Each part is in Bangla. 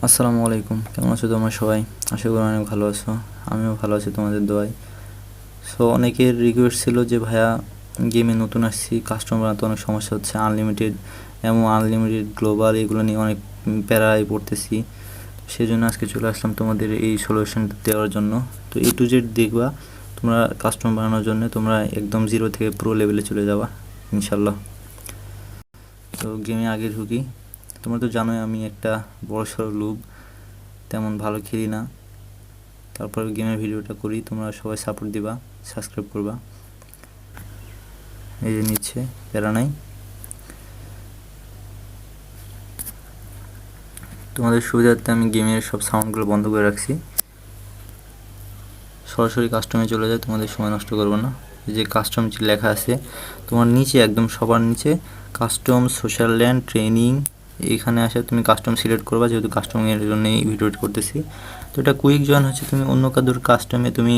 আসসালামু আলাইকুম, কেমন আছো তোমরা সবাই? আশা করি অনেক ভালো আছো। আমিও ভালো আছি তোমাদের দোয়ায়। সো অনেকের রিকোয়েস্ট ছিল যে ভাইয়া গেমে নতুন আসছি, কাস্টমার বানাতে অনেক সমস্যা হচ্ছে, আনলিমিটেড এমন আনলিমিটেড গ্লোবাল এগুলো নিয়ে অনেক প্যারায় পড়তেছি। সেই জন্য আজকে চলে আসলাম তোমাদের এই সলিউশনটা দেওয়ার জন্য। তো এ টু জেড দেখবা তোমরা কাস্টমার বানানোর জন্য, তোমরা একদম জিরো থেকে প্রো লেভেলে চলে যাবা ইনশাল্লাহ। তো গেমে আগে ঢুকি। তোমরা তো জানোই আমি একটা বড়সড় লুব, তেমন ভালো খেলি না, তারপর গেমের ভিডিওটা করি। তোমরা সবাই সাপোর্ট দিবা, সাবস্ক্রাইব করবা। এই যে নিচ্ছে, প্যারা নাই। তোমাদের সুবিধার্থে আমি গেমের সব সাউন্ডগুলো বন্ধ করে রাখছি। সরাসরি কাস্টমে চলে যায়, তোমাদের সময় নষ্ট করবো না। এই যে কাস্টম লেখা আছে তোমার নিচে, একদম সবার নিচে কাস্টম সোশ্যাল ল্যান্ড ট্রেনিং, এইখানে আসে তুমি কাস্টম সিলেক্ট করবা, যেহেতু কাস্টমের জন্য এই ভিডিওটি করতেছি। তো এটা কুইক জয়েন হচ্ছে, তুমি অন্য কাদুর কাস্টমে তুমি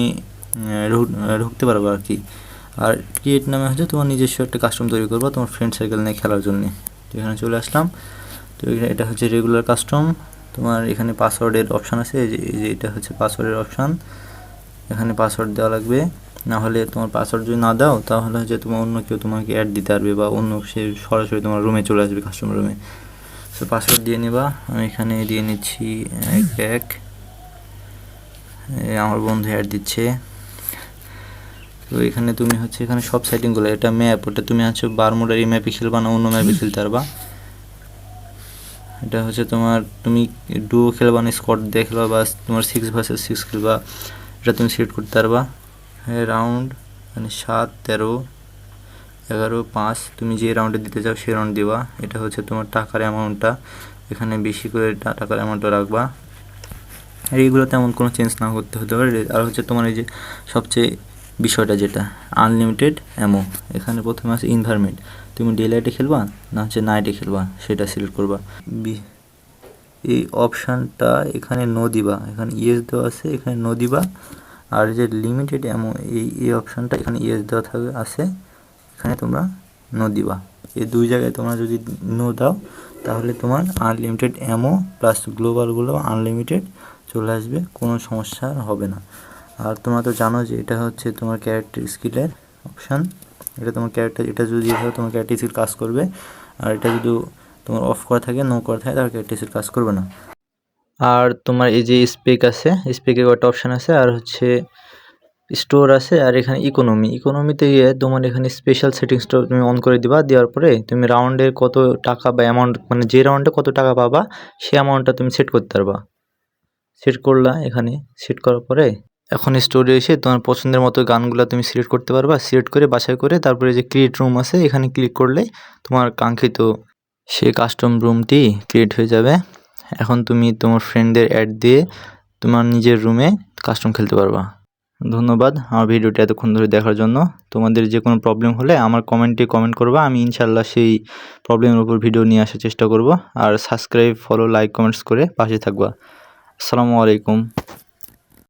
ঢুকতে পারবে আর কি। আর ক্রিয়েট নামে হচ্ছে তোমার নিজস্ব একটা কাস্টম তৈরি করবা তোমার ফ্রেন্ড সার্কেল নিয়ে খেলার জন্য। তো এখানে চলে আসলাম। তো এটা হচ্ছে রেগুলার কাস্টম। তোমার এখানে পাসওয়ার্ডের অপশান আছে, এই যে এটা হচ্ছে পাসওয়ার্ডের অপশান। এখানে পাসওয়ার্ড দেওয়া লাগবে, না হলে তোমার পাসওয়ার্ড যদি না দাও তাহলে হচ্ছে তোমার অন্য কেউ তোমাকে অ্যাড দিতে পারবে, বা অন্য সে সরাসরি তোমার রুমে চলে আসবে, কাস্টমার রুমে। সো পাসওয়ার্ড দিয়ে নেবা। আমি এখানে দিয়ে নিচ্ছি এক। আমার বন্ধু অ্যাড দিচ্ছে। তো এখানে তুমি হচ্ছে এখানে সব সেটিংগুলো, এটা ম্যাপ, ওটা তুমি হচ্ছে বারমুডার এই ম্যাপে খেলবা না অন্য ম্যাপে খেলতে পারবা। এটা হচ্ছে তোমার তুমি ডুও খেলবা না স্কোয়াড দিয়ে খেলবা, বা তোমার 6 vs 6 খেলবা, এটা তুমি সিলেক্ট করতে পারবা। হ্যাঁ, রাউন্ড মানে 7, 13, 11, 5 তুমি যে রাউন্ডে দিতে চাও সেই রাউন্ড দিবা। এটা হচ্ছে তোমার টাকার অ্যামাউন্টটা, এখানে বেশি করে টাকার অ্যামাউন্টটা রাখবা। আর এইগুলো তেমন কোনো চেঞ্জ না করতে হতে পারে। আর হচ্ছে তোমার এই যে সবচেয়ে বিষয়টা যেটা আনলিমিটেড অ্যামো, এখানে প্রথমে আছে ইনভারমেন্ট, তুমি ডে লাইটে খেলবা না হচ্ছে নাইটে খেলবা সেটা সিলেক্ট করবা। এই অপশানটা এখানে নো দিবা, এখানে ইয়েস দেওয়া আছে, এখানে নো দিবা। আর যে লিমিটেড অ্যামো এই অপশানটা এখানে ইয়েস দেওয়া থাকে আছে, এখানে তোমরা নো দিবা। এই দুই জায়গায় তোমরা যদি নো দাও তাহলে তোমার আনলিমিটেড অ্যামো প্লাস গ্লোবালগুলো আনলিমিটেড চলে আসবে, কোনো সমস্যা হবে না। আর তোমরা তো জানো যে এটা হচ্ছে তোমার ক্যারেক্টার স্কিলের অপশান। এটা তোমার ক্যারেক্টার, এটা যদি তোমার ক্যারেক্টার স্কিল কাজ করবে। আর এটা যদি তোমার অফ করা থাকে, নো করা থাকে, তাহলে ক্যারেক্টার স্কিল কাজ করবে না। আর তোমার এই যে স্পেক আছে, স্পেকের একটা অপশান আছে, আর হচ্ছে স্টোর আছে, আর এখানে ইকোনমিতে গিয়ে তোমার এখানে স্পেশাল সেটিংসটা তুমি অন করে দিবা। দেওয়ার পরে তুমি রাউন্ডের কত টাকা বা অ্যামাউন্ট, মানে যে রাউন্ডে কত টাকা পাবা সেই অ্যামাউন্টটা তুমি সেট করতে পারবা। সেট করলা, এখানে সেট করার পরে এখন স্টোরে এসে তোমার পছন্দের মতো গানগুলো তুমি সিলেক্ট করতে পারবা। সিলেক্ট করে বাছাই করে তারপরে যে ক্রিয়েট রুম আছে এখানে ক্লিক করলে তোমার কাঙ্ক্ষিত সেই কাস্টম রুমটি ক্রিয়েট হয়ে যাবে। এখন তুমি তোমার ফ্রেন্ডদের অ্যাড দিয়ে তোমার নিজের রুমে কাস্টম খেলতে পারবা। ধন্যবাদ আমার ভিডিওটি এতক্ষণ ধরে দেখার জন্য। তোমাদের যে কোনো প্রবলেম হলে আমার কমেন্টে কমেন্ট করবা, আমি ইনশাল্লাহ সেই প্রবলেমের উপর ভিডিও নিয়ে আসার চেষ্টা করব। আর সাবস্ক্রাইব, ফলো, লাইক, কমেন্টস করে পাশে থাকবা। আসসালামু আলাইকুম।